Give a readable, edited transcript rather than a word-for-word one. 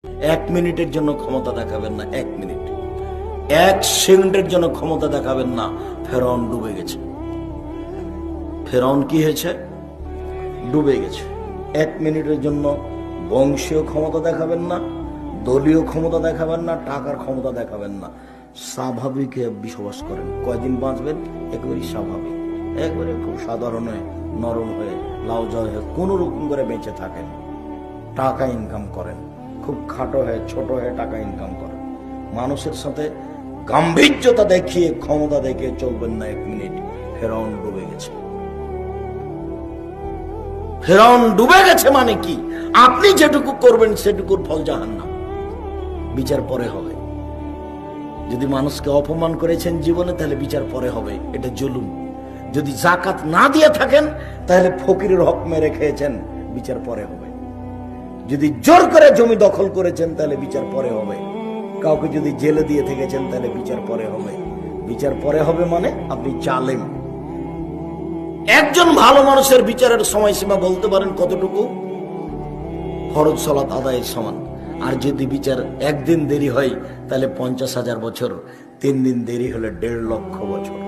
1 মিনিটের জন্য ক্ষমতা দেখাবেন না, 1 মিনিট, 1 সেকেন্ডের জন্য ক্ষমতা দেখাবেন না। ফেরাউন ডুবে গেছে। ফেরাউন কি হয়েছে? ডুবে গেছে। 1 মিনিটের জন্য বংশীয় ক্ষমতা দেখাবেন না, দলীয় ক্ষমতা দেখাবেন না, টাকার ক্ষমতা দেখাবেন না। স্বাভাবিক বসবাস করেন। কয়দিন বাঁচবেন? একেবারে স্বাভাবিক, একবারে খুব সাধারণ হয়ে, নরম হয়ে, লাউজা হয়ে কোন রকম করে বেঁচে থাকেন। টাকা ইনকাম করেন, খুব খাটো হয়ে, ছোট হয়ে টাকা ইনকাম করেন। মানুষের সাথে গাম্ভীর্যতা দেখিয়ে, ক্ষমতা দেখিয়ে চলবেন না 1 মিনিট। ফেরাউন ডুবে গেছে। ফেরাউন ডুবে গেছে মানে কি? আপনি যেটুকু করবেন সেটুকুর ফল জাহান্নাম। বিচার পরে হবে। যদি মানুষকে অপমান করেছেন জীবনে, তাহলে বিচার পরে হবে, এটা জুলুম। যদি যাকাত না দিয়ে থাকেন, তাহলে ফকিরের হক মেরে খেয়েছেন, বিচার পরে হবে। যদি জোর করে জমি দখল করেছেন, তাহলে বিচার পরে হবে। কাউকে যদি জেলে দিয়ে থেকেছেন, তাহলে বিচার পরে হবে। বিচার পরে হবে মানে আপনি জালেম। একজন ভালো মানুষের বিচারের সময়সীমা বলতে পারেন কতটুকু? ফরজ সালাত আদায়ের সমান। আর যদি বিচার 1 দিন দেরি হয়, তাহলে 50,000 বছর, 3 দিন দেরি হলে 1.5 লক্ষ বছর।